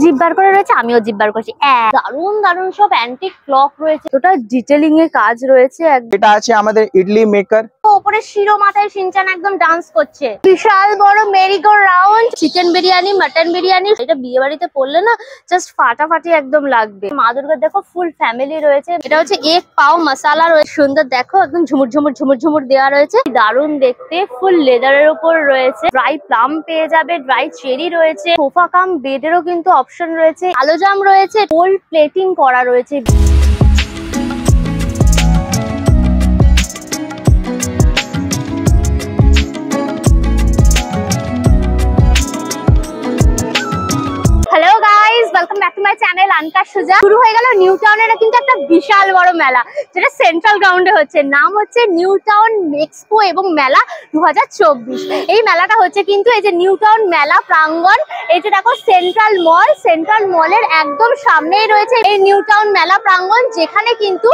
জিভ বার করে রয়েছে, আমিও জিভ বার করছি। দারুন দারুন সব অ্যান্টিক ক্লক রয়েছে, ওটা ডিটেলিং এ কাজ রয়েছে। এটা আছে আমাদের ইডলি মেকার, উপরে শিরো মাথায় শিনচান একদম ডান্স করছে। বিশাল বড় merry go round, chicken biryani, mutton biryani, এটা বিয়ে বাড়িতে পড়লে না জাস্ট ফাটাফাটি একদম লাগবে। মা দুর্গার দেখো ফুল ফ্যামিলি রয়েছে। এটা হচ্ছে এক পাও মশালা রয়েছে, সুন্দর দেখো একদম ঝুমুর ঝুমুর ঝুমুর ঝুমুর দেওয়া রয়েছে, দারুন দেখতে। ফুল লেদারের উপর রয়েছে, ড্রাই প্লাম পেয়ে যাবে, ড্রাই চেরি রয়েছে, সোফা কাম বেডেরও কিন্তু অপশন রয়েছে, আলো জাম রয়েছে, গোল্ড প্লেটিং করা রয়েছে। Welcome back to my channel আনকা সুজা। শুরু হয়ে গেল নিউ টাউনের কিন্তু একটা বিশাল বড় মেলা, যেটা সেন্ট্রাল গ্রাউন্ডে হচ্ছে। নাম হচ্ছে নিউ টাউন এক্সপো এবং মেলা 2024। এই মেলাটা হচ্ছে কিন্তু এই যে নিউ টাউন মেলা প্রাঙ্গণ, এই যে দেখো সেন্ট্রাল মল, সেন্ট্রাল মলের একদম সামনেই রয়েছে এই নিউ টাউন মেলা প্রাঙ্গণ, যেখানে কিন্তু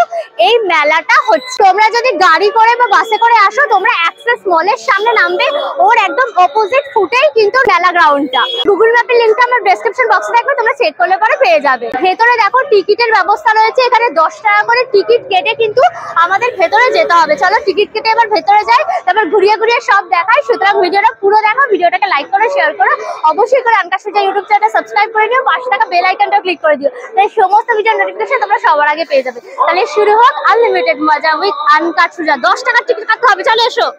এই মেলাটা হচ্ছে। তোমরা যদি গাড়ি করে বা বাসে করে আসো, তোমরা অ্যাক্সেস মলের সামনে নামবে, ওর একদম অপোজিট ফুটেই কিন্তু মেলা গ্রাউন্ডটা। গুগল ম্যাপের লিঙ্কটা আমার ডেসক্রিপশন বক্সে থাকবে, তোমরা চেক করলে পরে পেয়ে যাবে। ভেতরে দেখো টিকিটের ব্যবস্থা রয়েছে, এখানে 10 টাকা করে টিকিট কেটে কিন্তু আমাদের ভেতরে যেতে হবে। চলো টিকিট কেটে এবার ভেতরে যাই, তারপর ঘুরিয়ে ঘুরিয়ে সব দেখাই। সুতরাং ভিডিওটা পুরো দেখো, ভিডিওটাকে লাইক করো, শেয়ার করো, অবশ্যই করে আনকা সুজা ইউটিউব চ্যানেলটা সাবস্ক্রাইব করে নিও, পাশে থাকা বেল আইকনটা ক্লিক করে দিও, তাই সমস্ত ভিডিওর নোটিফিকেশন তোমরা সবার আগে পেয়ে যাবে। তাহলে শুরু হোক আনলিমিটেড মজা উইথ আনকা সুজা। 10 টাকার টিকিট কাটতে হবে, চলো এসো।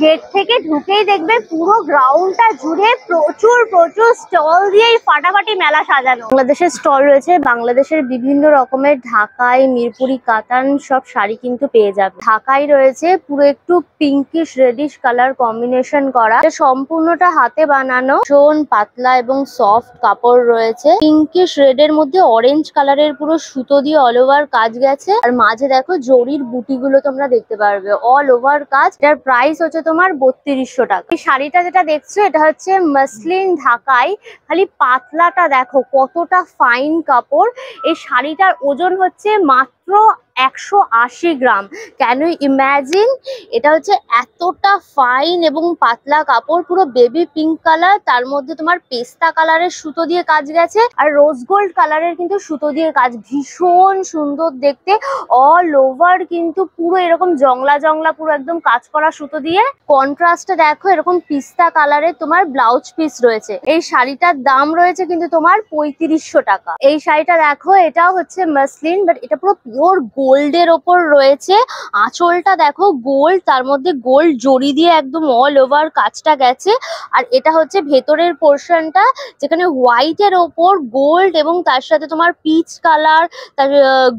গেট থেকে ঢুকেই দেখবে পুরো গ্রাউন্ডটা জুড়ে প্রচুর প্রচুর স্টল দিয়ে ফাটাফাটি মেলা সাজানো। বাংলাদেশের স্টল রয়েছে, বাংলাদেশের বিভিন্ন রকমের ঢাকাই, মিরপুরি, কাতান সব শাড়ি কিন্তু পেয়ে যাবে। ঢাকাই রয়েছে পুরো একটু পিঙ্কিশ রেডিশ কালার কম্বিনেশন করা, সম্পূর্ণটা হাতে বানানো, ভীষণ পাতলা এবং সফট কাপড় রয়েছে। পিঙ্কিশ রেড এর মধ্যে অরেঞ্জ কালারের পুরো সুতো দিয়ে অল ওভার কাজ গেছে, আর মাঝে দেখো জরির বুটিগুলো তোমরা দেখতে পারবে, অল ওভার কাজ। এটার প্রাইস হচ্ছে তোমার 3200 টাকা। এই শাড়িটা যেটা দেখছো এটা হচ্ছে মসলিন ঢাকাই, খালি পাতলাটা দেখো কতটা ফাইন কাপড়। এই শাড়িটার ওজন হচ্ছে মাত্র 180 গ্রাম। Can you imagine? এটা হচ্ছে এতটা ফাইন এবং পাতলা কাপড়, পুরো বেবি পিঙ্ক কালার, তার মধ্যে তোমার পেস্তা কালারের সুতো দিয়ে কাজ গেছে, আর রোজ গোল্ড কালারের কিন্তু সুতো দিয়ে কাজ, ভীষণ সুন্দর দেখতে। অল ওভার কিন্তু পুরো এরকম জংলা জংলা পুরো একদম কাজ করা সুতো দিয়ে। কন্ট্রাস্টে দেখো এরকম পিস্তা কালারের তোমার ব্লাউজ পিস রয়েছে। এই শাড়িটার দাম রয়েছে কিন্তু তোমার 3500 টাকা। এই শাড়িটা দেখো, এটাও হচ্ছে মসলিন, বাট এটা পুরো পিওর গোল্ডের ওপর রয়েছে। আঁচলটা দেখো গোল্ড, তার মধ্যে গোল্ড জড়ি দিয়ে একদম অল ওভার কাজটা গেছে। আর এটা হচ্ছে ভেতরের পোর্শনটা, যেখানে হোয়াইটের ওপর গোল্ড এবং তার সাথে তোমার পিচ কালার, তার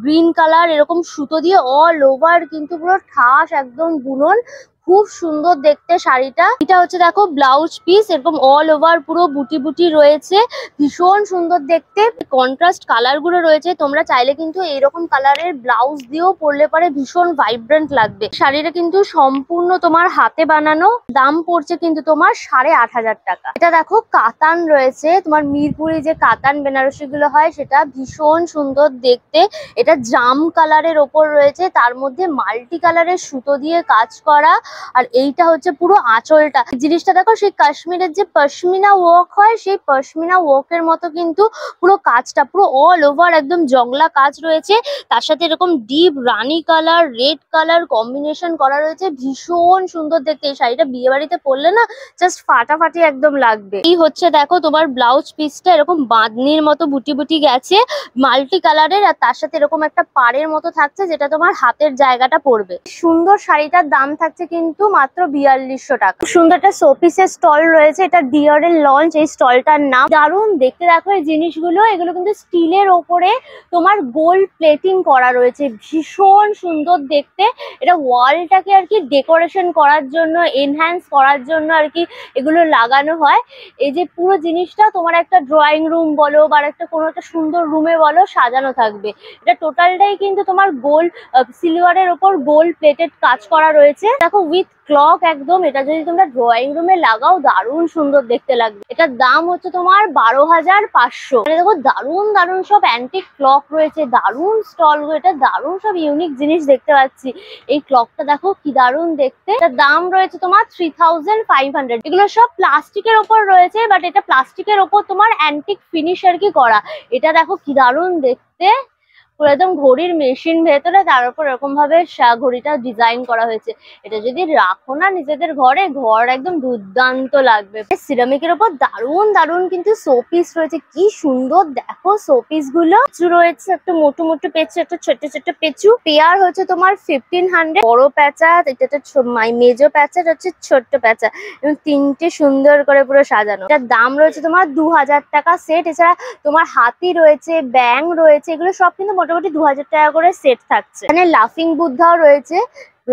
গ্রিন কালার এরকম সুতো দিয়ে অল ওভার কিন্তু পুরো ঠাস একদম বুনন। খুব সুন্দর দেখতে শাড়িটা। এটা হচ্ছে দেখো ব্লাউজ পিস, এরকম অল ওভার পুরো বুটি বুটি রয়েছে, ভীষণ সুন্দর দেখতে। কন্ট্রাস্ট কালার গুলো রয়েছে, তোমরা চাইলে কিন্তু এইরকম কালারের ব্লাউজ দিয়েও পরলে পরে ভীষণ ভাইব্রেন্ট লাগবে। শাড়িটা কিন্তু সম্পূর্ণ তোমার হাতে বানানো, দাম পড়ছে কিন্তু তোমার 8500 টাকা। এটা দেখো কাতান রয়েছে, তোমার মিরপুরি যে কাতান বেনারসি গুলো হয় সেটা, ভীষণ সুন্দর দেখতে। এটা জাম কালারের ওপর রয়েছে, তার মধ্যে মাল্টি কালারের সুতো দিয়ে কাজ করা। আর এইটা হচ্ছে পুরো আঁচলটা, জিনিসটা দেখো সেই কাশ্মীরের যে পশমিনা ওয়ার্ক হয়, সেই পশমিনা ওয়ার্কের মতো কিন্তু পুরো কাজটা, পুরো অল ওভার একদম জংলা কাজ রয়েছে। তার সাথে এরকম ডিপ রানী কালার, রেড কালার কম্বিনেশন করা রয়েছে, ভীষণ সুন্দর দেখতে। এই শাড়িটা বিয়ে বাড়িতে পরলে না জাস্ট ফাটাফাটি একদম লাগবে। এই হচ্ছে দেখো তোমার ব্লাউজ পিসটা, এরকম বাঁধনির মতো বুটি বুটি গেছে, মাল্টি কালারের, আর তার সাথে এরকম একটা পাড়ের মতো থাকছে, যেটা তোমার হাতের জায়গাটা পড়বে। সুন্দর শাড়িটার দাম থাকছে কিন্তু মাত্র 4200 টাকা। সুন্দর একটা শোপিসের স্টল রয়েছে, এটা ডিওরের লঞ্চ এই স্টলটার নাম। দারুণ দেখতে দেখো এই জিনিসগুলো, এগুলো কিন্তু স্টিলের ওপরে তোমার গোল্ড প্লেটিং করা রয়েছে, ভীষণ সুন্দর দেখতে। এটা ওয়ালটাকে আর কি ডেকোরেশন করার জন্য, এনহ্যান্স করার জন্য আর কি এগুলো লাগানো হয়। এই যে পুরো জিনিসটা তোমার একটা ড্রয়িং রুম বলো বা একটা কোনো একটা সুন্দর রুমে বলো সাজানো থাকবে। এটা টোটালটাই কিন্তু তোমার গোল্ড সিলভারের ওপর গোল্ড প্লেটেড কাজ করা রয়েছে। দেখো উইথ ক্লক একদম। এটা যদি তোমরা ড্রয়িং রুমে লাগাও দারুণ সুন্দর দেখতে লাগবে। এটার দাম হচ্ছে তোমার 12,500। দেখো দারুণ দারুণ সব অ্যান্টিক ক্লক রয়েছে, দারুণ স্টল, এটা দারুণ সব ইউনিক জিনিস দেখতে পাচ্ছি। এই ক্লকটা দেখো কি দারুণ দেখতে। এটার দাম রয়েছে তোমার 3,500। এগুলো সব প্লাস্টিকের ওপর রয়েছে, বাট এটা প্লাস্টিকের ওপর তোমার অ্যান্টিক ফিনিশ আর কি করা। এটা দেখো কি দারুণ দেখতে, পুরো একদম ঘড়ির মেশিন ভেতরে, তার উপর এরকম ভাবে ঘড়িটা ডিজাইন করা হয়েছে। এটা যদি রাখো না নিজেদের ঘরে, ঘর একদম দুর্দান্ত লাগবে। সিরামিকের উপর দারুণ দারুণ কিন্তু শোপিস রয়েছে, কি সুন্দর দেখো শোপিস গুলো রয়েছে। একটা মোটু মোটু পেঁচু, একটা ছোট ছোট পেঁচু। পেয়ার হচ্ছে তোমার 1500। বড় প্যাঁচা, এটা মেজো প্যাঁচা, হচ্ছে ছোট্ট প্যাঁচা, এবং তিনটে সুন্দর করে পুরো সাজানো। এটার দাম রয়েছে তোমার 2000 টাকা সেট। এছাড়া তোমার হাতি রয়েছে, ব্যাং রয়েছে, এগুলো সব কিন্তু মোটামুটি 2000 টাকা করে সেট থাকছে। এখানে লাফিং বুদ্ধাও রয়েছে।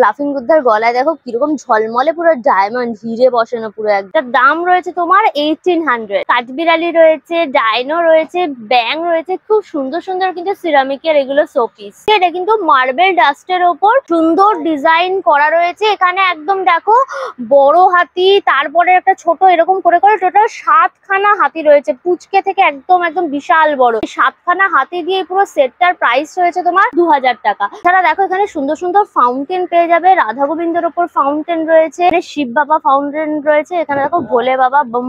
লাফিং বুদ্ধার গলায় দেখো কিরকম ঝলমলে, পুরো ডায়মন্ড হিরে বসানো পুরো। একটা দাম রয়েছে তোমার 1800। কাঠবিড়ালি রয়েছে, ডাইনো রয়েছে, ব্যাং রয়েছে, খুব সুন্দর সুন্দর কিন্তু সিরামিকের এগুলো শোপিস। এটা কিন্তু মার্বেল ডাস্টের ওপর সুন্দর ডিজাইন করা রয়েছে। এখানে একদম দেখো বড় হাতি, তারপরে একটা ছোট, এরকম করে করে টোটাল 7খানা হাতি রয়েছে, পুচকে থেকে একদম একদম বিশাল বড়। 7খানা হাতি দিয়ে পুরো সেটটার প্রাইস রয়েছে তোমার 2000 টাকা। এছাড়া দেখো এখানে সুন্দর সুন্দর ফাউন্টেন পেয়ে যাবে। রাধা গোবিন্দের ওপর ফাউন্টেন রয়েছে, শিব বাবা ফাউন্টেন রয়েছে। এখানে দেখো ভোলে বাবা বম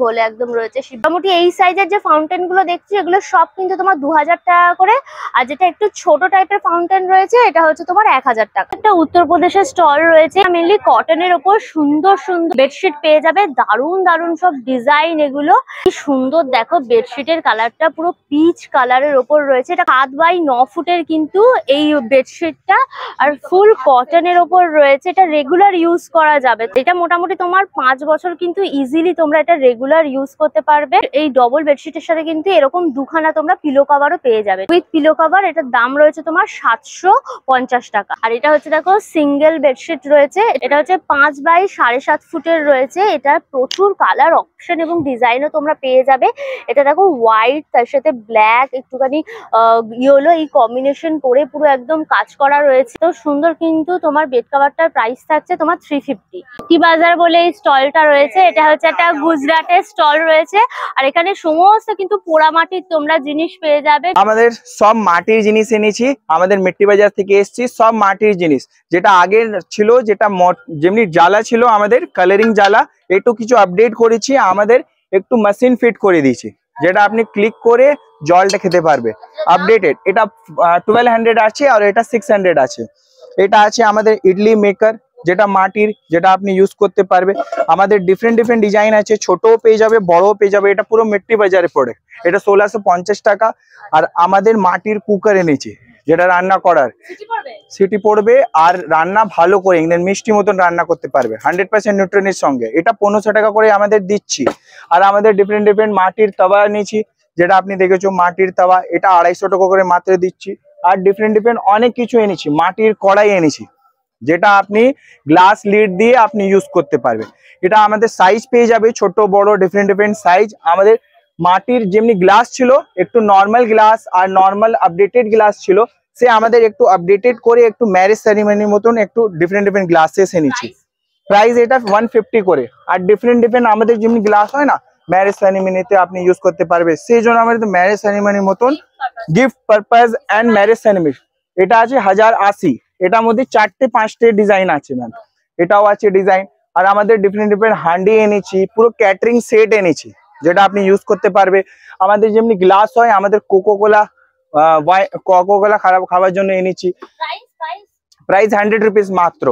ভোলে একদম রয়েছে। মোটামুটি এই সাইজের যে ফাউন্টেন গুলো দেখছি এগুলো সব কিন্তু তোমার 2000 টাকা করে। আর যেটা একটু ছোট টাইপের ফাউন্টেন রয়েছে এটা হচ্ছে তোমার 1000 টাকা। একটা উত্তরপ্রদেশের স্টল রয়েছে, মেনলি কটনের ওপর সুন্দর সুন্দর বেডশিট পেয়ে যাবে, দারুণ দারুণ সব ডিজাইন। এগুলো কি সুন্দর দেখো, বেডশিটের কালারটা পুরো পিচ কালারের ওপর রয়েছে। এটা 7 বাই 9 ফুটের কিন্তু এই বেডশিটটা, আর ফুল কটনের ওপর রয়েছে। এটা রেগুলার ইউজ করা যাবে। এটা মোটামুটি তোমার 5 বছর কিন্তু ইজিলি তোমরা এটা রেগুলার ইউজ করতে পারবে। এই ডবল বেডশিটের সাথে কিন্তু এরকম 2খানা তোমরা পিলো কভারও পেয়ে যাবে উইথ পিলো কভার। এটার দাম রয়েছে তোমার 750 টাকা। আর এটা হচ্ছে দেখো সিঙ্গেল বেডশিট রয়েছে, এটা হচ্ছে 5 বাই 7.5 ফুটের রয়েছে। এটা প্রচুর কালার অপশন এবং ডিজাইনও তোমরা পেয়ে যাবে। এটা দেখো হোয়াইট, তার সাথে ব্ল্যাক, একটুখানি ইয়েলো, এই কম্বিনেশন করে পুরো একদম কাজ করা রয়েছে। তো সুন্দর কিন্তু তোমার বেড কভারটার প্রাইস থাকছে তোমার 350। কি বাজার বলে এই স্টলটা রয়েছে, এটা হচ্ছে একটা গুজরাটের স্টল রয়েছে। আর এখানে সমস্ত কিন্তু পোড়ামাটির তোমরা জিনিস পেয়ে যাবে। আমাদের সব মাটির জিনিস এনেছি, আমাদের মিট্টি বাজার থেকে এসেছি। সব মাটির জিনিস, যেটা আগে ছিল, যেটা যেমনি জ্বালা ছিল আমাদের কালারিং জ্বালা, একটু কিছু আপডেট করেছি, আমাদের একটু মেশিন ফিট করে দিয়েছি, যেটা আপনি ক্লিক করে জলটা খেতে পারবে। আপডেটেড এটা 1200 আছে, আর এটা 600 আছে। এটা আছে আমাদের ইডলি মেকার, যেটা মাটির, যেটা আপনি ইউজ করতে পারবে। আমাদের ডিফারেন্ট ডিফারেন্ট ডিজাইন আছে, ছোটও পেয়ে যাবে, বড়ও পেয়ে যাবে। এটা পুরো মিট্টি বাজারে পড়ে, এটা 1650 টাকা। আর আমাদের মাটির কুকার এনেছি, যেটা রান্না করার সিটি পড়বে, আর রান্না ভালো করে একদম মিষ্টি মতন রান্না করতে পারবে 100% নিউট্রিনের সঙ্গে। এটা 1500 টাকা করে আমাদের দিচ্ছি। আর আমাদের ডিফারেন্ট ডিফারেন্ট মাটির তাওয়া নিয়েছি, যেটা আপনি দেখেছো মাটির তাওয়া, এটা 250 টাকা করে মাত্র দিচ্ছি। আর ডিফারেন্ট ডিফারেন্ট অনেক কিছু এনেছি, মাটির কড়াই এনেছি, যেটা আপনি গ্লাস লিড দিয়ে আপনি ইউজ করতে পারবেন। এটা আমাদের সাইজ পেয়ে যাবে, ছোট বড় ডিফারেন্ট ডিফারেন্ট সাইজ। আমাদের মাটির যেমনি গ্লাস ছিল, একটু নর্মাল গ্লাস আর নর্মাল আপডেটেড গ্লাস ছিল, সে আমাদের একটু আপডেটেড করে একটু ম্যারেজ সেরিমনির মতন একটু ডিফারেন্ট ডিফারেন্ট গ্লাসেস এনেছি। প্রাইস এটা 150 করে। আর ডিফারেন্ট ডিফারেন্ট আমাদের যেমনি গ্লাস হয় না, ম্যারেজ সেরিমনিতে আপনি ইউজ করতে পারবে, সেই জন্য আমাদের ম্যারেজ সেরিমনির মতন gift purpose and marriage ceremony. এটা আছে 1080। এটার মধ্যে 4টে 5টে ডিজাইন আছে ম্যাম, এটাও আছে ডিজাইন। আর আমাদের ডিফারেন্ট ডিফারেন্ট হান্ডি এনেছি, পুরো ক্যাটারিং সেট এনেছি, যেটা আপনি ইউজ করতে পারবে। আমাদের যেমনি গ্লাস হয়, আমাদের কোকোকোলা খাওয়ার জন্য এনেছি। প্রাইস 100 রুপিস মাত্র।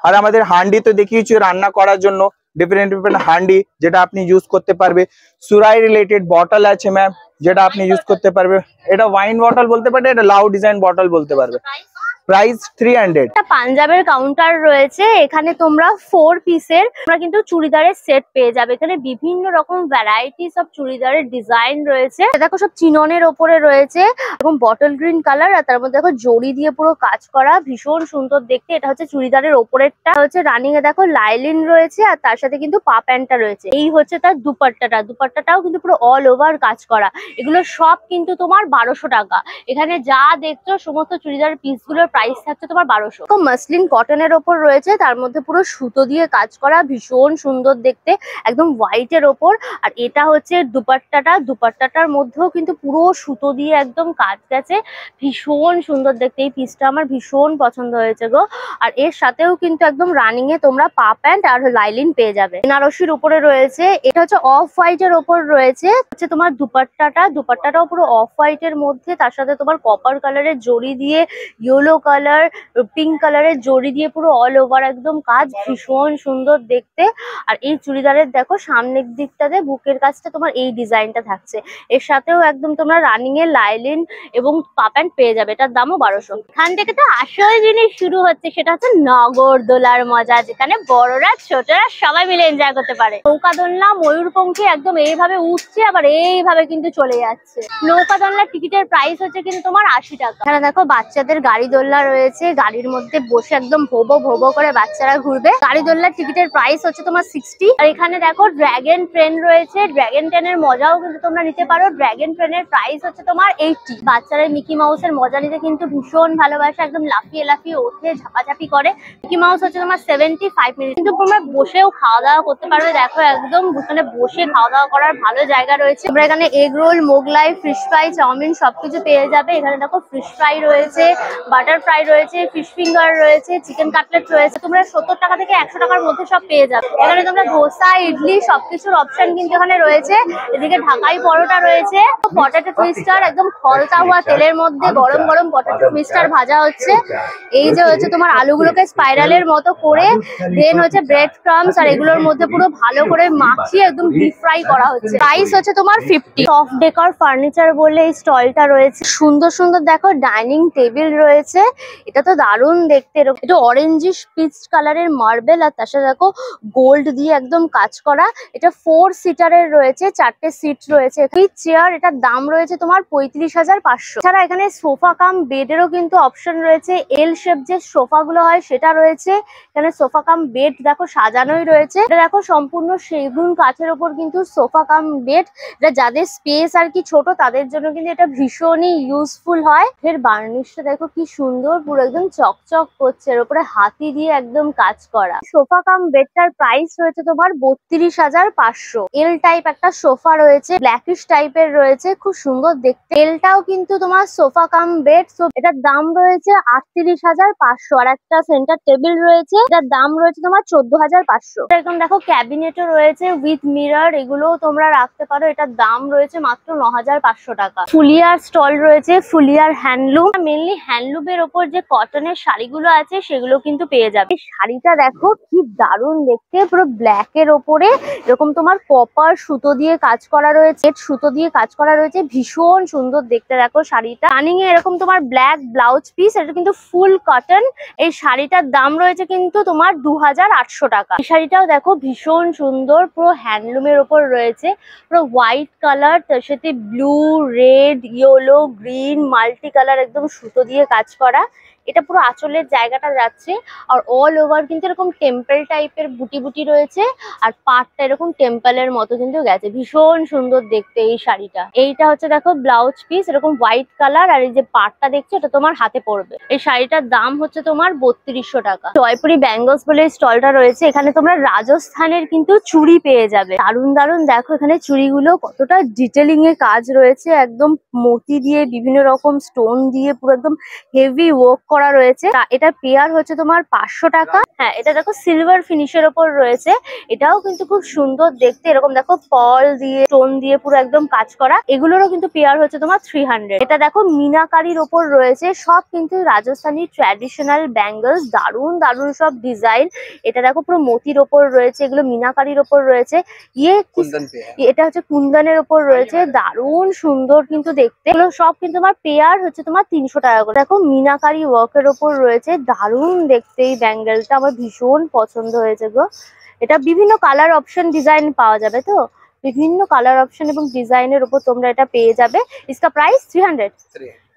আর আমাদের হান্ডি তো দেখিয়েছি রান্না করার জন্য, ডিফারেন্ট ডিফারেন্ট হান্ডি, যেটা আপনি ইউজ করতে পারবে। সুরাই রিলেটেড বটল আছে ম্যাম, যেটা আপনি ইউজ করতে পারবে। এটা ওয়াইন বটল বলতে পারবে, এটা লাউ ডিজাইন বটল বলতে পারবে। প্রাইস 300। পাঞ্জাবের কাউন্টার রয়েছে, এখানে তোমরা 4 পিসের তোমরা কিন্তু চুড়িদারের সেট পেয়ে যাবে। এখানে বিভিন্ন রকম ভ্যারাইটিস অফ চুড়িদারের ডিজাইন রয়েছে। দেখো সব চিননের ওপরে রয়েছে, এবং বটল গ্রিন কালার, আর তার মধ্যে দেখো জড়ি দিয়ে পুরো কাজ করা, ভীষণ সুন্দর দেখতে। এটা হচ্ছে চুড়িদারের ওপরেরটা, হচ্ছে রানিং এ দেখো লাইলিন রয়েছে, আর তার সাথে কিন্তু পা প্যান্টটা রয়েছে। এই হচ্ছে তার দুপাট্টাটাও কিন্তু পুরো অল ওভার কাজ করা। এগুলো সব কিন্তু তোমার 1200 টাকা। এখানে যা দেখছো সমস্ত চুড়িদারের পিসগুলোর প্রাইস থাকছে তোমার 1200। তো মাসলিন কটনের ওপর রয়েছে, তার মধ্যে পুরো সুতো দিয়ে কাজ করা, ভীষণ সুন্দর দেখতে, একদম হোয়াইটের ওপর। আর এটা হচ্ছে দুপাট্টাটার মধ্যেও কিন্তু পুরো সুতো দিয়ে একদম কাজ গেছে, ভীষণ সুন্দর দেখতে। এই পিসটা আমার ভীষণ পছন্দ হয়েছে গো। আর এর সাথেও কিন্তু একদম রানিং এ তোমরা পা প্যান্ট আর লাইলিন পেয়ে যাবে। বেনারসির উপরে রয়েছে, এটা হচ্ছে অফ হোয়াইটের ওপর রয়েছে, হচ্ছে তোমার দুপাট্টাটাও পুরো অফ হোয়াইটের মধ্যে, তার সাথে তোমার কপার কালারের জড়ি দিয়ে, ইয়েলো কালার, পিঙ্ক কালারের জড়ি দিয়ে পুরো অল ওভার একদম কাজ, ভীষণ সুন্দর দেখতে। আর এই চুড়িদারের দেখো সামনের দিকটাতে বুকের কাছটা তোমার এই ডিজাইনটা থাকছে, এর সাথেও একদম তোমরা রানিং এর লাইলিন এবং পা প্যান্ট পেয়ে যাবে। এটার দামও 1200। এখান থেকে তো আসল জিনিস শুরু হচ্ছে, সেটা হচ্ছে নগরদোলার মজা, যেখানে বড়রা ছোটরা সবাই মিলে এনজয় করতে পারে। নৌকা দোলনা, ময়ূরপঙ্খী একদম এইভাবে উঠছে, আবার এইভাবে কিন্তু চলে যাচ্ছে। নৌকা দোলনার টিকিটের প্রাইস হচ্ছে কিন্তু তোমার 80 টাকা। এখানে দেখো বাচ্চাদের গাড়ি দোলনা রয়েছে, গাড়ির মধ্যে বসে একদম ভোবো করে বাচ্চারা ঘুরবে। গাড়ি দোলনার টিকিটের প্রাইস হচ্ছে তোমার 60। আর এখানে দেখো ড্র্যাগন ট্রেন রয়েছে, ড্র্যাগন ট্রেনের মজাও কিন্তু তোমরা নিতে পারো। ড্র্যাগন ট্রেনের প্রাইস হচ্ছে তোমার 80। বাচ্চারা মিকি মাউসের মজা নিতে কিন্তু ভীষণ ভালোবাসে, একদম লাফিয়ে লাফিয়ে ওঠে, ঝাপাঝাপি করে। মিকি মাউস হচ্ছে তোমার 75 মিনিট, কিন্তু তোমরা বসেও খাওয়া দাওয়া করতে পারবে। দেখো একদম এখানে বসে খাওয়া দাওয়া করার ভালো জায়গা রয়েছে। তোমরা এখানে egg roll, Mughlai, fish fry, chow mein সবকিছু পেয়ে যাবে। এখানে দেখো ফিশ ফ্রাই রয়েছে, বাটার ফ্রাই রয়েছে, ফিশ ফিঙ্গার রয়েছে, চিকেন কাটলেট রয়েছে। তোমরা 70 টাকা থেকে 100 টাকার মধ্যে সব পেয়ে যাবে। এখানে তোমরা ধোসা, ইডলি সবকিছুর অপশন কিন্তু এখানে রয়েছে। এদিকে ঢাকাই পরোটা রয়েছে, পটেটো টুইস্টার, একদম খলতা হওয়া তেলের মধ্যে গরম গরম পটেটো টুইস্টার ভাজা হচ্ছে। এই যে হচ্ছে তোমার আলুগুলোকে স্পাইরালের মতো করে দেন হচ্ছে ব্রেড ক্রামস আর এগুলোর মধ্যে পুরো ভালো করে মাখিয়ে একদম ডিপ ফ্রাই করা হচ্ছে। প্রাইস হচ্ছে তোমার 50। সফট ডেকর ফার্নিচার বলে এই স্টলটা রয়েছে, সুন্দর সুন্দর দেখো ডাইনিং টেবিল রয়েছে। এটা তো দারুণ দেখতে, এটা অরেঞ্জিশ পিচ কালারের মার্বেল, আর তার সাথে দেখো গোল্ড দিয়ে একদম কাজ করা। এটা 4 সিটারের রয়েছে, 4টে সিট রয়েছে। এই চেয়ার, এটার দাম রয়েছে তোমার 35,500। এছাড়া এখানে সোফা কাম বেডেরও কিন্তু অপশন রয়েছে, এল শেপ যে সোফা গুলো হয় সেটা রয়েছে। এখানে সোফা কাম বেড দেখো সাজানোই রয়েছে। এটা দেখো সম্পূর্ণ সেগুন কাঠের ওপর কিন্তু সোফা কাম বেড, এটা যাদের স্পেস আর কি ছোট তাদের জন্য কিন্তু এটা ভীষণই ইউজফুল হয়। এর বার্নিশটা দেখো কি সুন্দর, পুরো একদম চকচক করছে, এর উপরে হাতি দিয়ে একদম কাজ করা। সোফা কাম বেডটার প্রাইস রয়েছে তোমার 32,500। এল টাইপ একটা সোফা রয়েছে, ব্ল্যাকিশ টাইপের রয়েছে, খুব সুন্দর দেখতে। এলটাও কিন্তু তোমার সোফা কাম বেড, এটার দাম রয়েছে 38,500। আর একটা সেন্টার টেবিল রয়েছে, এটার দাম রয়েছে তোমার 14,500। এরকম দেখো ক্যাবিনেটও রয়েছে উইথ মিরর, এগুলোও তোমরা রাখতে পারো। এটার দাম রয়েছে মাত্র 9,500 টাকা। ফুলিয়ার স্টল রয়েছে, ফুলিয়ার হ্যান্ডলুম, মেনলি হ্যান্ডলুমের ওপর যে কটনের শাড়িগুলো আছে সেগুলো কিন্তু পেয়ে যাবে। এই শাড়িটা দেখো কি দারুণ দেখতে, পুরো ব্ল্যাক এর ওপরে এরকম তোমার কপার সুতো দিয়ে কাজ করা রয়েছে, সুতো দিয়ে কাজ করা রয়েছে, ভীষণ সুন্দর দেখতে। দেখো শাড়িটা রানিং এ এরকম তোমার ব্ল্যাক ব্লাউজ পিস, এটা কিন্তু ফুল কটন। এই শাড়িটার দাম রয়েছে কিন্তু তোমার 2,800 টাকা। এই শাড়িটাও দেখো ভীষণ সুন্দর, পুরো হ্যান্ডলুমের ওপর রয়েছে, পুরো হোয়াইট কালার, তার সাথে blue, red, yellow, green, multi colour একদম সুতো দিয়ে কাজ করা। এটা পুরো আঁচলের জায়গাটা যাচ্ছে, আর অল ওভার কিন্তু এরকম টেম্পল টাইপের বুটি বুটি রয়েছে, আর পাটটা এরকম টেম্পলের মতো কিন্তু গেছে, ভীষণ সুন্দর দেখতে এই শাড়িটা। এইটা হচ্ছে দেখো ব্লাউজ পিস, এরকম হোয়াইট কালার, আর এই যে পাটটা দেখছো এটা তোমার হাতে পড়বে। এই শাড়িটার দাম হচ্ছে তোমার 3200 টাকা। জয়পুরি ব্যাঙ্গলস বলে স্টলটা রয়েছে, এখানে তোমরা রাজস্থানের কিন্তু চুড়ি পেয়ে যাবে। দারুণ দারুণ দেখো এখানে চুড়িগুলো কতটা ডিটেলিং এ কাজ রয়েছে, একদম মতি দিয়ে বিভিন্ন রকম স্টোন দিয়ে পুরো একদম হেভি ওয়ার্ক করা রয়েছে। এটা পেয়ার হচ্ছে তোমার 500 টাকা। হ্যাঁ, এটা দেখো সিলভার ফিনিশের ওপর রয়েছে, এটাও কিন্তু খুব সুন্দর দেখতে। এরকম দেখো পল দিয়ে, স্টোন দিয়ে পুরো একদম কাজ করা, এগুলোরও কিন্তু পেয়ার হচ্ছে তোমার 300। এটা দেখো মিনাকারির ওপর রয়েছে, সব কিন্তু রাজস্থানী ট্র্যাডিশনাল ব্যাঙ্গলস, দারুণ দারুণ সব ডিজাইন। এটা দেখো পুরো মতির ওপর রয়েছে, এগুলো মিনাকারির ওপর রয়েছে। এটা হচ্ছে কুন্দনের ওপর রয়েছে, দারুণ সুন্দর কিন্তু দেখতে। এগুলো সব কিন্তু তোমার পেয়ার হচ্ছে তোমার 300 টাকা করে। দেখো মিনাকারি ওয়ার্কের ওপর রয়েছে, দারুণ দেখতে এই ব্যাঙ্গেলটা, আমার ভীষণ পছন্দ হয়েছে গো। এটা বিভিন্ন কালার অপশন ডিজাইন পাওয়া যাবে, তো বিভিন্ন কালার অপশন এবং ডিজাইনের উপর তোমরা এটা পেয়ে যাবে। इसका प्राइस 300।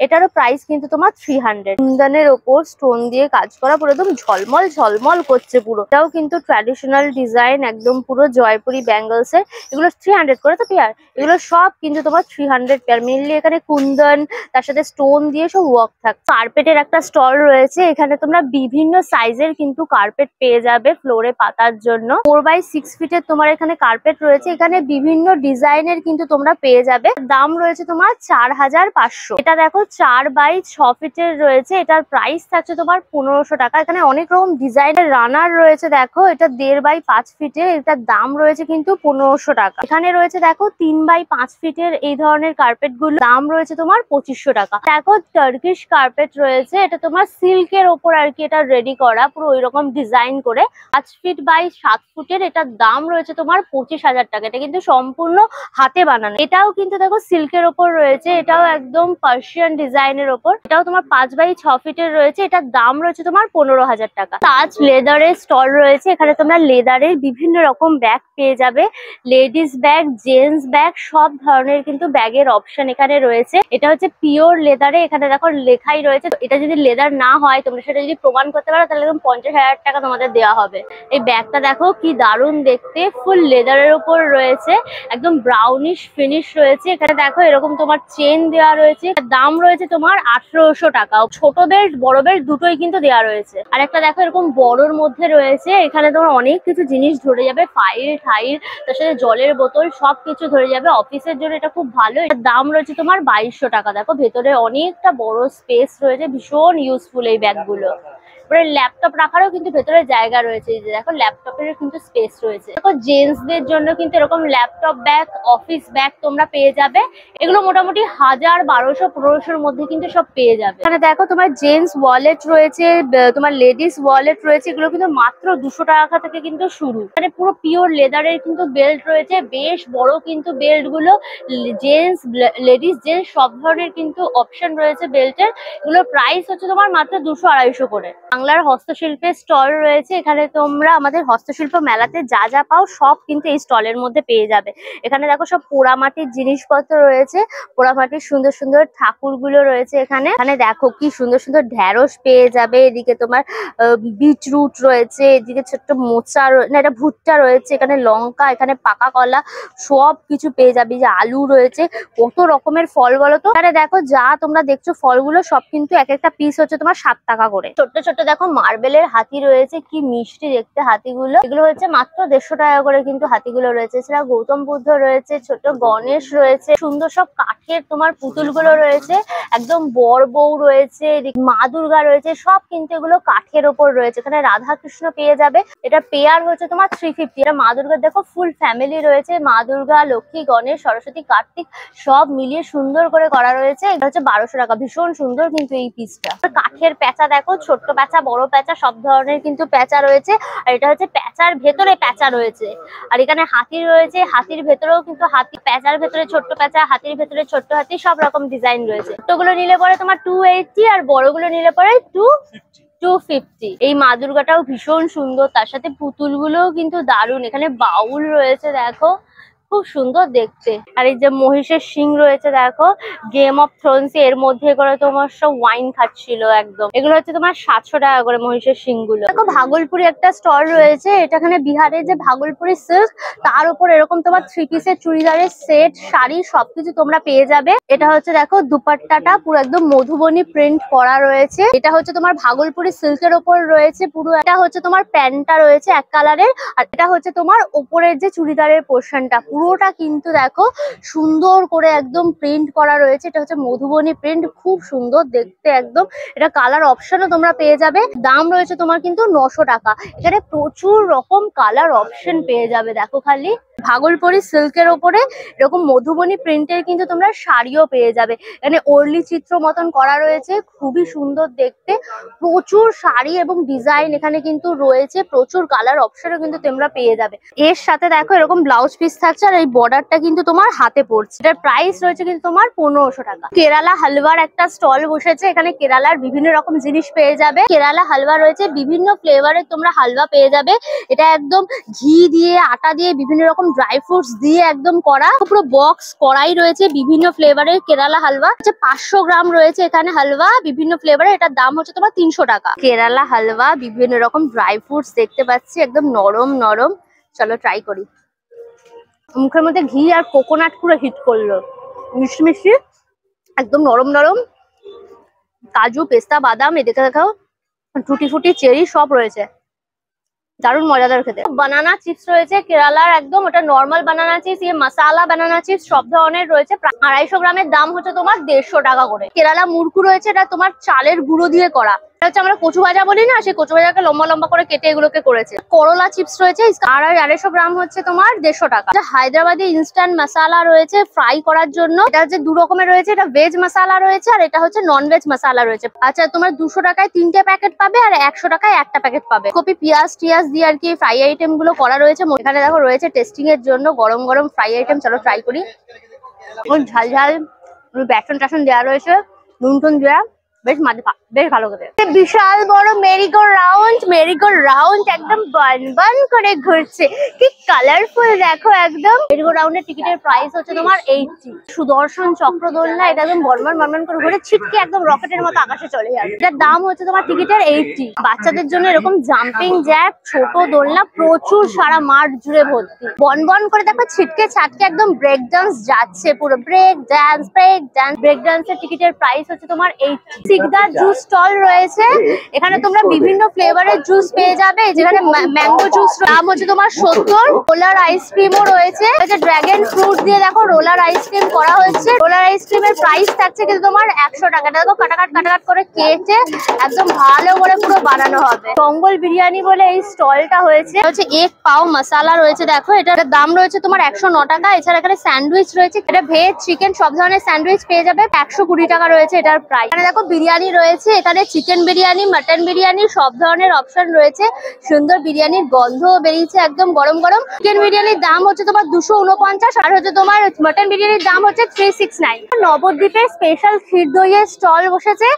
এটারও প্রাইস কিন্তু তোমার 300। কুন্দনের ওপর স্টোন দিয়ে কাজ করা, পুরো একদম ঝলমল ঝলমল করছে পুরো। এটাও কিন্তু ট্র্যাডিশনাল ডিজাইন, একদম পুরো জয়পুরি ব্যাঙ্গলস এর। এগুলো 300 করে তো পেয়ার, এগুলো সব কিন্তু তোমার 300 পেয়ার। মেনলি এখানে কুন্দন তার সাথে স্টোন দিয়ে সব ওয়ার্ক থাকে। কার্পেটের একটা স্টল রয়েছে, এখানে তোমরা বিভিন্ন সাইজের কিন্তু কার্পেট পেয়ে যাবে ফ্লোরে পাতার জন্য। 4x6 ফিটের তোমার এখানে কার্পেট রয়েছে, এখানে বিভিন্ন ডিজাইনের কিন্তু তোমরা পেয়ে যাবে। দাম রয়েছে তোমার 4500। এটা দেখো 4x6 ফিটের রয়েছে, এটার প্রাইস থাকছে তোমার 1500 টাকা। এখানে অনেক রকম ডিজাইনের রানার রয়েছে, দেখো এটা 1.5x5 ফিটের, এটার দাম রয়েছে কিন্তু 1500 টাকা। এখানে রয়েছে দেখো 3x5 ফিটের এই ধরনের কার্পেট গুলো, দাম রয়েছে তোমার 2500 টাকা। দেখো টার্কিশ কার্পেট রয়েছে, এটা তোমার সিল্কের ওপর আর কি এটা রেডি করা, পুরো ওই রকম ডিজাইন করে 5 ফিট বাই 7 ফুটের। এটার দাম রয়েছে তোমার 25,000 টাকা। এটা কিন্তু সম্পূর্ণ হাতে বানানো। এটাও কিন্তু দেখো সিল্কের ওপর রয়েছে, এটাও একদম পার্সিয়ান ডিজাইনের ওপর। এটাও তোমার 5x6 ফিটের রয়েছে, এটার দাম রয়েছে তোমার 15,000 টাকা। তাজ লেদারের স্টল রয়েছে, এখানে তোমরা লেদারের বিভিন্ন রকম ব্যাগ পেয়ে যাবে। লেডিস ব্যাগ, জেন্টস ব্যাগ, সব ধরনের কিন্তু ব্যাগের অপশন এখানে রয়েছে। এটা হচ্ছে পিওর লেদারে, এখানে দেখো লেখাই রয়েছে। এটা যদি লেদার না হয়, তোমরা সেটা যদি প্রমাণ করতে পারো, তাহলে 50,000 টাকা তোমাদের দেওয়া হবে। এই ব্যাগটা দেখো কি দারুণ দেখতে, ফুল লেদারের উপর রয়েছে, একদম ব্রাউনিশ ফিনিশ রয়েছে। এখানে দেখো এরকম তোমার চেন দেওয়া রয়েছে, দাম রয়েছে তোমার 1800 টাকা। ছোট বেল্ট বড় বেল্ট দুটোই কিন্তু দেওয়া রয়েছে। আর একটা দেখো এরকম বড়র মধ্যে রয়েছে, এখানে তোমার অনেক কিছু জিনিস ধরে যাবে, ফাইল টাইল, তার সাথে জলের বোতল সবকিছু ধরে যাবে। অফিসের জন্য এটা খুব ভালো। এটার দাম রয়েছে তোমার 2200 টাকা। দেখো ভেতরে অনেকটা বড় স্পেস রয়েছে, ভীষণ ইউজফুল এই ব্যাগগুলো। ল্যাপটপ রাখারও কিন্তু ভেতরে জায়গা রয়েছে, এই যে দেখো ল্যাপটপের কিন্তু স্পেস রয়েছে। দেখো জেন্টসদের জন্য কিন্তু এরকম ল্যাপটপ ব্যাগ, অফিস ব্যাগ তোমরা পেয়ে যাবে। এগুলো মোটামুটি 1000, 1200, 1500 মধ্যে কিন্তু সব পেয়ে যাবে। এখানে দেখো তোমার জেন্টস ওয়ালেট রয়েছে, তোমার লেডিস ওয়ালেট রয়েছে, এগুলো কিন্তু মাত্র 200 টাকা থেকে কিন্তু শুরু। এখানে পুরো পিওর লেদারের কিন্তু বেল্ট রয়েছে, বেশ বড় কিন্তু বেল্ট গুলো। জেন্টস, লেডিস, জেন্টস সব ধরনের কিন্তু অপশন রয়েছে বেল্টের। এগুলোর প্রাইস হচ্ছে তোমার মাত্র 200-250 করে। বাংলার হস্তশিল্পের স্টল রয়েছে, এখানে তোমরা আমাদের হস্তশিল্প মেলাতে যা যা পাও সব কিন্তু এই স্টলের মধ্যে পেয়ে যাবে। এখানে দেখো সব পোড়ামাটির জিনিসপত্র রয়েছে, পোড়ামাটির সুন্দর সুন্দর ঠাকুরগুলো রয়েছে। এখানে দেখো কি সুন্দর সুন্দর ঢ্যাঁড়স পেয়ে যাবে, এদিকে তোমার বিটরুট রয়েছে, এদিকে ছোট্ট মোচা, না এটা ভুট্টা রয়েছে, এখানে লঙ্কা, এখানে পাকা কলা, সব কিছু পেয়ে যাবে। যে আলু রয়েছে, কত রকমের ফল বলো তো। এখানে দেখো যা তোমরা দেখছো ফলগুলো সব কিন্তু এক একটা পিস হচ্ছে তোমার 7 টাকা করে। ছোট্ট ছোট্ট দেখো মার্বেলের হাতি রয়েছে, কি মিষ্টি দেখতে হাতিগুলো। এগুলো হচ্ছে মাত্র 150 টাকা করে কিন্তু হাতিগুলো রয়েছে। এছাড়া গৌতম বুদ্ধ রয়েছে, ছোট গণেশ রয়েছে, সুন্দর সব কাঠের তোমার পুতুলগুলো রয়েছে, একদম বর বউ রয়েছে, মা দুর্গা রয়েছে, সব কিন্তু এগুলো কাঠের ওপর রয়েছে। এখানে রাধা কৃষ্ণ পেয়ে যাবে, এটা পেয়ার হচ্ছে তোমার 350। এটা মা দুর্গার দেখো ফুল ফ্যামিলি রয়েছে, মা দুর্গা, লক্ষ্মী, গণেশ, সরস্বতী, কার্তিক সব মিলিয়ে সুন্দর করে করা রয়েছে। এটা হচ্ছে 1200 টাকা। ভীষণ সুন্দর কিন্তু এই পিসটা। কাঠের প্যাঁচা দেখো, ছোট্ট প্যাঁচা, বড় প্যাঁচা, সব ধরনের কিন্তু প্যাঁচা রয়েছে। আর এটা হচ্ছে প্যাঁচার ভেতরে প্যাঁচা রয়েছে। আর এখানে হাতি রয়েছে, হাতির ভেতরেও কিন্তু হাতি, প্যাঁচার ভেতরে ছোট্ট প্যাঁচা, হাতির ভেতরে ছোট্ট হাতি, সব রকম ডিজাইন রয়েছে। ছোটগুলো নিলে পরে তোমার 280, আর বড়গুলো নিলে পরে 250। এই মা দুর্গাটাও ভীষণ সুন্দর, তার সাথে পুতুলগুলোও কিন্তু দারুণ। এখানে বাউল রয়েছে দেখো, খুব সুন্দর দেখতে। আর এই যে মহিষের শিং রয়েছে দেখো, গেম অফ থ্রোনস এর মধ্যে করে তোমার সব ওয়াইন খাচ্ছিল একদম। এগুলো হচ্ছে তোমার 700 টাকা করে মহিষের শিং গুলো। দেখো ভাগলপুরি একটা স্টল রয়েছে, এটা এখানে বিহারের যে ভাগলপুরি সিল্ক, তার উপর এরকম তোমার 3 পিসের চুড়িদারের সেট, শাড়ি সবকিছু তোমরা পেয়ে যাবে। এটা হচ্ছে দেখো দুপাট্টাটা পুরো একদম মধুবনী প্রিন্ট করা রয়েছে। এটা হচ্ছে তোমার ভাগলপুরি সিল্কের ওপর রয়েছে পুরো। এটা হচ্ছে তোমার প্যান্টটা রয়েছে এক কালারের, আর এটা হচ্ছে তোমার ওপরের যে চুড়িদারের পোর্শনটা, পুরোটা কিন্তু দেখো সুন্দর করে একদম প্রিন্ট করা রয়েছে। এটা হচ্ছে মধুবনী প্রিন্ট, খুব সুন্দর দেখতে একদম। এটা কালার অপশনও তোমরা পেয়ে যাবে। দাম রয়েছে তোমার কিন্তু 900 টাকা। এখানে প্রচুর রকম কালার অপশন পেয়ে যাবে। দেখো খালি ভাগলপুরি সিল্কের ওপরে এরকম মধুবনী প্রিন্টের কিন্তু তোমরা শাড়িও পেয়ে যাবে। এখানে ওরলি চিত্র মতন করা রয়েছে, খুবই সুন্দর দেখতে। প্রচুর শাড়ি এবং ডিজাইন এখানে কিন্তু রয়েছে, প্রচুর কালার অপশনও কিন্তু তোমরা পেয়ে যাবে। এর সাথে দেখো এরকম ব্লাউজ পিস থাকছে, আর এই বর্ডারটা কিন্তু তোমার হাতে পড়ছে। এটার প্রাইস রয়েছে কিন্তু তোমার 1500 টাকা। কেরালা হালুয়ার একটা স্টল বসেছে, এখানে কেরালার বিভিন্ন রকম জিনিস পেয়ে যাবে। কেরালা হালুয়া রয়েছে, বিভিন্ন ফ্লেভারের তোমরা হালুয়া পেয়ে যাবে। এটা একদম ঘি দিয়ে, আটা দিয়ে, বিভিন্ন রকম ড্রাই ফ্রুটস দিয়ে একদম করা, পুরো বক্স করাই রয়েছে বিভিন্ন ফ্লেভারের কেরালা হালুয়া। 500 গ্রাম রয়েছে এখানে হালুয়া বিভিন্ন ফ্লেভারের। এটার দাম হচ্ছে তোমার 300 টাকা। কেরালা হালুয়া বিভিন্ন রকম ড্রাই ফ্রুটস দেখতে পাচ্ছি, একদম নরম নরম। চলো ট্রাই করি। মুখের মধ্যে ঘি আর কোকোনাট পুরো হিট করলো, মিষ্টি মিষ্টি, একদম নরম নরম। কাজু, পেস্তা, বাদাম এদিকে দেখাও, টুটি ফুটি, চেরি সব রয়েছে, দারুণ মজাদার খেতে। বানানা চিপস রয়েছে কেরালার, একদম ওটা নর্মাল বানানা চিপস, ইয়ে মশালা বানানা চিপস সব ধরনের রয়েছে। 250 গ্রামের দাম হচ্ছে তোমার 150 টাকা করে। কেরালা মুরকু রয়েছে, এটা তোমার চালের গুঁড়ো দিয়ে করা। এটা হচ্ছে আমরা কচু ভাজা বলি না, সেই কচু ভাজাকে লম্বা লম্বা করে কেটে এগুলোকে করেছে। করলা চিপস রয়েছে, 250 গ্রাম হচ্ছে তোমার 150 টাকা। হায়দ্রাবাদি ইনস্ট্যান্ট মশালা রয়েছে ফ্রাই করার জন্য, এটা হচ্ছে 2 রকমের রয়েছে। এটা ভেজ মশালা রয়েছে আর এটা হচ্ছে নন ভেজ মশালা রয়েছে। আচ্ছা, তোমার 200 টাকায় 3টে প্যাকেট পাবে আর 100 টাকায় একটা প্যাকেট পাবে। কপি, পেঁয়াজ টিয়াজ দিয়ে আর কি ফ্রাই আইটেম গুলো করা রয়েছে। এখানে দেখো রয়েছে টেস্টিং এর জন্য গরম গরম ফ্রাই আইটেম। চলো ট্রাই করি। ঝাল ঝাল বেসন টাসন দেওয়া রয়েছে, নুন টুন দেওয়া, বেশ ভালো খেতে। বিশাল বড় মেরিগো রাউন্ড একদম বান বান করে ঘুরছে, কি কালারফুল দেখো একদম। মেরিগো রাউন্ডের টিকিটের প্রাইস হচ্ছে তোমার 80। সুদর্শন চক্র দোলনা, এটা একদম বনবন করে ঘুরে ছিটকে একদম রকেটের মতো আকাশে চলে যাবে। এটার দাম হচ্ছে তোমার টিকিটের 80। বাচ্চাদের জন্য এরকম জাম্পিং জ্যাক, ছোট দোলনা প্রচুর, সারা মাঠ জুড়ে ভর্তি। বন করে দেখো ছিটকে ছাটকে একদম ব্রেক ডান্স যাচ্ছে, পুরো ব্রেক ডান্সের টিকিটের প্রাইস হচ্ছে তোমার 80। সিকদার জুস স্টল রয়েছে, এখানে তোমরা বিভিন্ন ফ্লেভারের জুস পেয়ে যাবে। যেখানে ম্যাঙ্গো জুস দাম হচ্ছে তোমার 70। রোলার আইসক্রিমও রয়েছে, ড্রাগন ফ্রুট দিয়ে দেখো রোলার আইসক্রিম করা হয়েছে। রোলার আইসক্রিমের প্রাইস থাকছে কিন্তু তোমার 100 টাকা। দেখো কাটাকাট করে কেটে একদম ভালো করে পুরো বানানো হবে। জঙ্গল বিরিয়ানি বলে এই স্টলটা হয়েছে, এক পাও মশালা রয়েছে। দেখো এটার দাম রয়েছে তোমার 109 টাকা। এছাড়া এখানে স্যান্ডউইচ রয়েছে, এটা ভেজ চিকেন সব ধরনের স্যান্ডউইচ পেয়ে যাবে। 120 টাকা রয়েছে এটার প্রাইস। এখানে দেখো বিরিয়ানি রয়েছে, এখানে চিকেন বিরিয়ানি, মাটন বিরিয়ানি সব ধরনের অপশন রয়েছে। সুন্দর বিরিয়ানির গন্ধ বেরিয়েছে একদম গরম গরম। চিকেন বিরিয়ানির দাম হচ্ছে তোমার 249 আর হচ্ছে তোমার মাটন বিরিয়ানির দাম হচ্ছে 369। নবদ্বীপের স্পেশাল ক্ষীর দইয়ের স্টল বসেছে।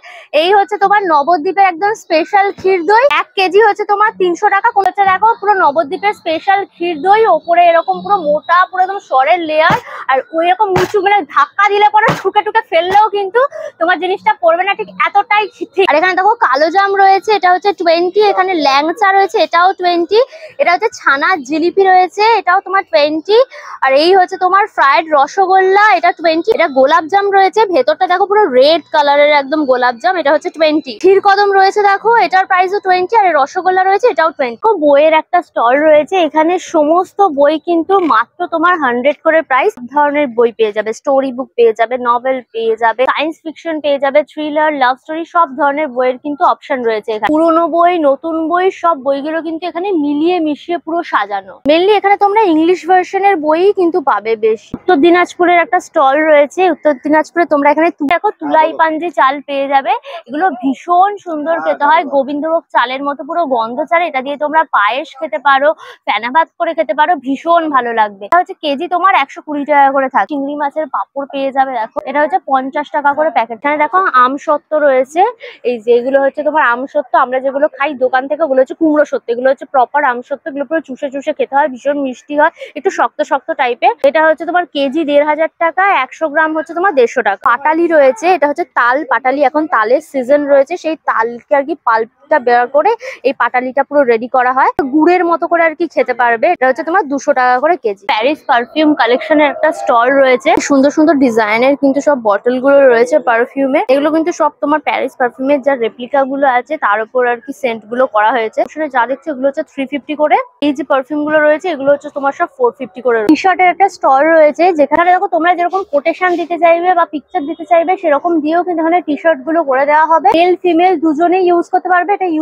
এই হচ্ছে তোমার নবদ্বীপের একদম স্পেশাল ক্ষীর দই, 1 কেজি হচ্ছে তোমার 300 টাকা। কোথায় দেখো পুরো নবদ্বীপের স্পেশাল ক্ষীর দই, ওপরে এরকম পুরো মোটা পুরো একদম সরের লেয়ার, আর ওই রকম নিচু মানে ধাক্কা দিলে পরে ঠুকে ফেললেও কিন্তু তোমার জিনিসটা পড়বে না, ঠিক এতটাই ঠিক। আর এখানে দেখো কালো জাম রয়েছে, এটা হচ্ছে 20। এখানে ল্যাংচা রয়েছে, এটাও 20। এটা হচ্ছে ছানার জিলিপি রয়েছে, এটাও তোমার 20। আর এই হচ্ছে তোমার ফ্রাইড রসগোল্লা, এটা 20। এটা গোলাপ জাম রয়েছে, ভেতরটা দেখো পুরো রেড কালারের একদম গোলাপ জাম, এটা হচ্ছে 20। ক্ষীর কদম রয়েছে দেখো, এটার প্রাইসও 20। আর রসগোল্লা রয়েছে, এটাও 20। বইয়ের একটা স্টল রয়েছে, এখানে সমস্ত বই কিন্তু মাত্র তোমার 100 করে প্রাইস। ধরনের বই পেয়ে যাবে, স্টোরি বুক পেয়ে যাবে, নভেল পেয়ে যাবে, সায়েন্স ফিকশন পেয়ে যাবে, থ্রিলার, লাভ স্টোরি সব ধরনের বইয়ের কিন্তু অপশন রয়েছে এখানে। পুরোনো বই, নতুন বই সব বইগুলো কিন্তু এখানে মিলিয়ে মিশিয়ে পুরো সাজানো। মেনলি এখানে তোমরা ইংলিশ ভার্সনের বই কিন্তু পাবে বেশি। উত্তর দিনাজপুরের একটা স্টল রয়েছে, উত্তর দিনাজপুরে তোমরা এখানে দেখো তুলাই পাঞ্জি চাল পেয়ে যাবে। এগুলো ভীষণ সুন্দর খেতে হয়, গোবিন্দভোগ চালের মতো পুরো গন্ধ চাল। এটা দিয়ে তোমরা পায়েস খেতে পারো, ফেনা ভাত করে খেতে পারো, ভীষণ ভালো লাগবে। এটা হচ্ছে কেজি তোমার 120 টাকা করে থাকে। চিংড়ি মাছের পাপড় পেয়ে যাবে দেখো, এটা হচ্ছে 50 টাকা করে প্যাকেট। এখানে দেখো আম সত্ত্ব রয়েছে, এই যেগুলো হচ্ছে তোমার আম সত্ত্ব আমরা যেগুলো খাই দোকান থেকে, ওগুলো হচ্ছে কুমড়ো সত্ত্ব। এগুলো হচ্ছে প্রপার আম সত্ত্ব, এগুলো পুরো চুষে খেতে হয়, ভীষণ মিষ্টি হয়, একটু শক্ত টাইপের। এটা হচ্ছে তোমার কেজি 1500 টাকা, 100 গ্রাম হচ্ছে তোমার 150 টাকা। পাটালি রয়েছে, এটা হচ্ছে তাল পাটালি, এখন তালের সিজন রয়েছে, সেই তালকে আর কি পাল্পটা বের করে এই পাটালিটা পুরো রেডি করা হয়, গুড়ের মতো করে আর কি খেতে পারবে। এটা হচ্ছে তোমার 200 টাকা করে কেজি। প্যারিস পারফিউম কালেকশনের একটা স্টল রয়েছে, সুন্দর ডিজাইনের কিন্তু সব বটল গুলো রয়েছে পারফিউমের। এগুলো কিন্তু সব তোমার প্যারিস পারফিউমের যা রেপ্লিকা গুলো আছে তার উপর আর কি সেন্ট গুলো করা হয়েছে। আসলে যা দেখছো এগুলো হচ্ছে 350 করে। এই যে পারফিউম গুলো রয়েছে এগুলো হচ্ছে তোমার সব 450 করে। টি শার্টের একটা স্টল রয়েছে, যেখানে দেখো তোমরা যেরকম কোটেশন দিতে চাইবে বা পিকচার দিতে চাইবে সেরকম দিয়েও কিন্তু এখানে টি শার্ট গুলো করে দেওয়া হবে। মেল ফিমেল দুজনেই ইউজ করতে পারবে। একটা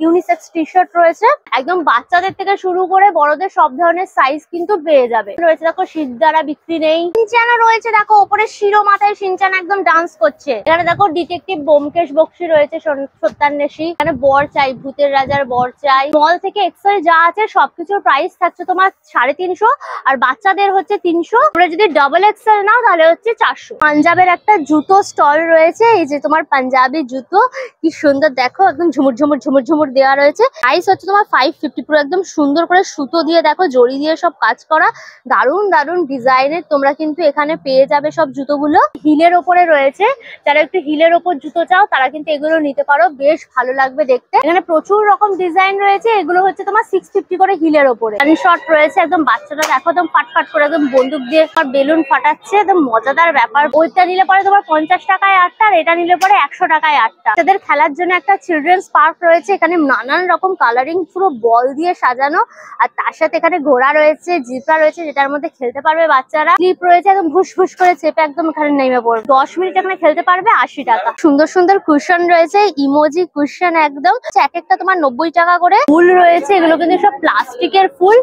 ইউনিসেক্স টি শার্ট রয়েছে, একদম বাচ্চাদের থেকে শুরু করে বড়দের সব ধরনের সাইজ কিন্তু পেয়ে যাবে। রয়েছে দেখো শিরদাঁড়া বিক্রি নেই, শিনচানা রয়েছে দেখো ওপরে শিরো মাথায় শিনচানা একদম ডান্স করছে। এখানে দেখো ডিটেকটিভ ব্যোমকেশ বক্সী রয়েছে, সত্যান্বেষী, এখানে বর চাই, ভূতের রাজার বর চাই। স্মল থেকে এক্সেল যা আছে সবকিছুর প্রাইস থাকছে তোমার 350, আর বাচ্চাদের হচ্ছে 300। তোমরা যদি ডাবল এক্সেল নাও তাহলে হচ্ছে 400। পাঞ্জাবের একটা জুতো স্টল রয়েছে, এই যে তোমার পাঞ্জাবি জুতো কি সুন্দর দেখো, একদম ঝুমুর ঝুমুর ঝুমুর ঝুমুর দেওয়া রয়েছে। প্রাইস হচ্ছে তোমার 550, পুরো একদম সুন্দর করে সুতো দিয়ে দেখো জড়ি দিয়ে সব কাজ করা, দারুন দারুন ডিজাইনের তোমরা কিন্তু এখানে পেয়ে যাবে সব জুতোগুলো। হিলের ওপরে রয়েছে, যারা একটু হিলের ওপর জুতো চাও তারা কিন্তু এগুলো নিতে পারো, বেশ ভালো লাগবে দেখতে। এখানে প্রচুর রকম ডিজাইন রয়েছে, এগুলো হচ্ছে তোমার 650 করে হিলের ওপরে। শর্ট রয়েছে, একদম বাচ্চারা দেখো একদম ফাটফাট করে একদম বন্দুক দিয়ে বেলুন ফাটাচ্ছে, একদম মজাদার ব্যাপার। ওইটা নিলে পরে তোমার 50 টাকায় 8টা, আর এটা নিলে পরে 100 টাকায় 8টা। তাদের খেলার জন্য একটা চিলড্রেন্স পার্ক রয়েছে, এখানে নানান রকম কালারিং পুরো বল দিয়ে সাজানো, আর তার সাথে এখানে ঘোড়া রয়েছে, জিপরা রয়েছে যেটার মধ্যে খেলতে পারবে বাচ্চারা। ক্লিপ রয়েছে, একদম ঘুষ ঘুষ করে চেপে একদম এখানে নেমে পড়বে। 10 মিনিট এখানে খেলতে পারবে, 80 টাকা। সুন্দর সুন্দর কুশন রয়েছে, ইমোজি কুশন একদম, এক একটা তোমার 90 টাকা করে। ফুল রয়েছে, এগুলো কিন্তু সব প্লাস্টিকের ফুল,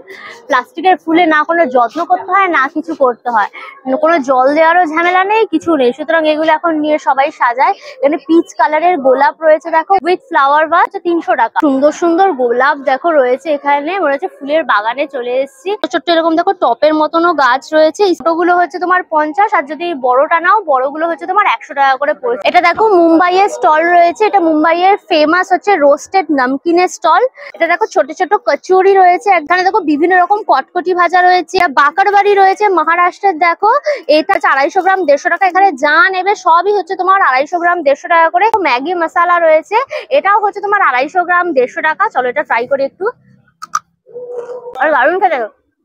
প্লাস্টিকের ফুলে না কোনো যত্ন করতে হয় না কিছু করতে হয়, কোনো জল দেওয়ারও ঝামেলা নেই, কিছু নেই, সুতরাং এগুলো এখন নিয়ে সবাই সাজায়। এখানে পিচ কালারের গোলাপ রয়েছে দেখো উইথ ফ্লাওয়ার ভাস, 300 টাকা। সুন্দর সুন্দর গোলাপ দেখো রয়েছে এখানে, মনে হচ্ছে ফুলের বাগানে চলে এসেছি। ছোট্ট এরকম দেখো টপের মতনও গাছ রয়েছে, ছোটগুলো হচ্ছে তোমার 50, আর যদি বড়টা নাও বড়গুলো হচ্ছে তোমার 100 টাকা করে পড়ছে। এটা দেখো মুম্বাইয়ের স্টল রয়েছে, এটা মুম্বাইয়ের ফেমাস হচ্ছে রোস্টেড নামকিনের স্টল। এটা দেখো ছোট ছোট কচুরি রয়েছে, এখানে দেখো বিভিন্ন রকম কটকটি ভাজা রয়েছে। বাকারবাড়ি রয়েছে মহারাষ্ট্রের, দেখো এটা 250 গ্রাম 150 টাকা। এখানে যা নেবে সবই হচ্ছে তোমার 250 গ্রাম 150 টাকা করে। ম্যাগি মশলা রয়েছে, এটাও হচ্ছে তোমার 250 গ্রাম 150 টাকা। চলো এটা ট্রাই করি একটু, আর দারুণ খেতে,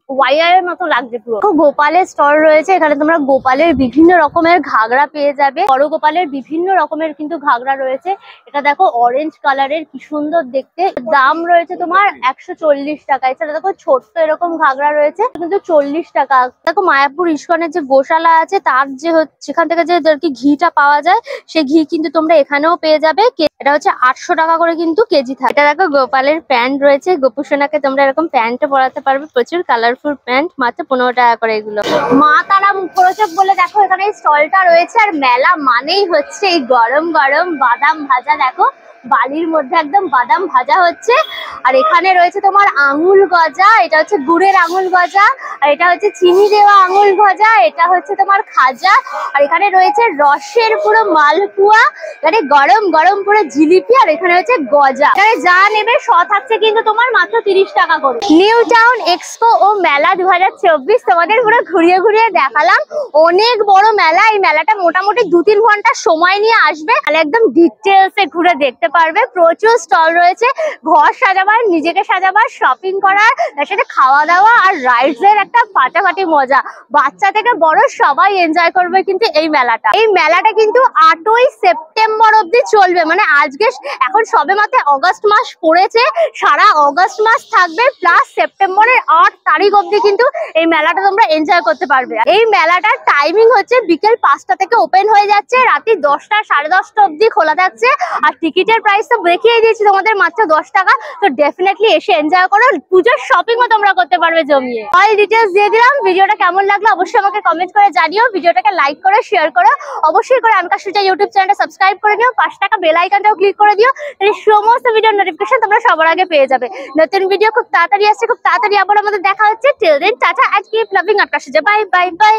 ওয়াইয়ারের মতো লাগছে পুরো। গোপালের স্টল রয়েছে, এখানে তোমরা গোপালের বিভিন্ন রকমের ঘাগরা পেয়ে যাবে, বড় গোপালের বিভিন্ন রকমের কিন্তু ঘাগরা রয়েছে। এটা দেখো অরেঞ্জ কালারের, কি সুন্দর দেখতে, দাম রয়েছে তোমার 140 টাকা। এছাড়া দেখো ছোট্ট এরকম ঘাগরা রয়েছে কিন্তু 40 টাকা। দেখো মায়াপুর ইস্কনের যে গোশালা আছে তার যে সেখান থেকে যে ঘিটা পাওয়া যায়, সেই ঘি কিন্তু তোমরা এখানেও পেয়ে যাবে। এটা হচ্ছে 800 টাকা করে কিন্তু কেজি থাকে। এটা দেখো গোপালের প্যান্ট রয়েছে, গোপুসোনাকে তোমরা এরকম প্যান্টও পরাতে পারবে, প্রচুর কালারফুল প্যান্ট, মাত্র 15 টাকা করে এগুলো। মা তারা মুখরোচক বলে দেখো এখানে স্টলটা রয়েছে, আর মেলা মানেই হচ্ছে এই গরম গরম বাদাম ভাজা। দেখো বালির মধ্যে একদম বাদাম ভাজা হচ্ছে, আর এখানে রয়েছে তোমার আঙুল গজা, এটা হচ্ছে গুড়ের আঙুল গজা, আর এটা হচ্ছে চিনি দেওয়া আঙুল গজা, এটা হচ্ছে তোমার খাজা, আর এখানে রয়েছে রসের পুরো মালপুয়া, এখানে গরম গরম পুরো জিলিপি, আর এখানে হচ্ছে গজা। এখানে যা নেবে থাকছে কিন্তু তোমার মাত্র 30 টাকা করে। নিউ টাউন এক্সপো ও মেলা 2024 তোমাদের পুরো ঘুরিয়ে ঘুরিয়ে দেখালাম, অনেক বড় মেলা। এই মেলাটা মোটামুটি 2-3 ঘন্টা সময় নিয়ে আসবে, তাহলে একদম ডিটেলসে ঘুরে দেখতে পারবে। প্রচুর স্টল রয়েছে, ঘর সাজাবার, নিজেকে সাজাবার, শপিং করার, তার সাথে খাওয়া দাওয়া আর রাইডস এর একটা ফাটাফাটি মজা। বাচ্চা থেকে বড় সবাই এনজয় করবে কিন্তু এই মেলাটা। এই মেলাটা কিন্তু 8ই সেপ্টেম্বর অব্দি চলবে, মানে আজকে এখন সবে মাত্র অগস্ট মাস পড়েছে, সারা অগস্ট মাস থাকবে, প্লাস সেপ্টেম্বরের 8 তারিখ অব্দি কিন্তু এই মেলাটা তোমরা এনজয় করতে পারবে। এই মেলাটার টাইমিং হচ্ছে বিকেল 5টা থেকে ওপেন হয়ে যাচ্ছে, রাত্রি 10টা 10:30 অব্দি খোলা থাকছে। আর টিকিটের প্রাইস তো দেখিয়ে দিয়েছি তোমাদের, মাত্র 10 টাকা। তো ডেফিনেটলি এসে এনজয় করো, পুজোর শপিংও তোমরা করতে পারবে জমিয়ে। অল ডিটেলস দিয়ে দিলাম। ভিডিওটা কেমন লাগলো অবশ্যই আমাকে কমেন্ট করে জানিও, ভিডিওটাকে লাইক করো, শেয়ার করো, অবশ্যই করে আনকা সুজা ইউটিউব চ্যানেলটা সাবস্ক্রাইব করে নিও, 5 টাকা বেল আইকনটাও ক্লিক করে দিও, এই সমস্ত ভিডিওর নোটিফিকেশন তোমরা সবার আগে পেয়ে যাবে। নতুন ভিডিও খুব তাড়াতাড়ি আসছে, খুব তাড়াতাড়ি আবার আমাদের দেখা হচ্ছে। টিল দেন টাটা, আজকে লাভিং আনকা সুজা, বাই বাই বাই।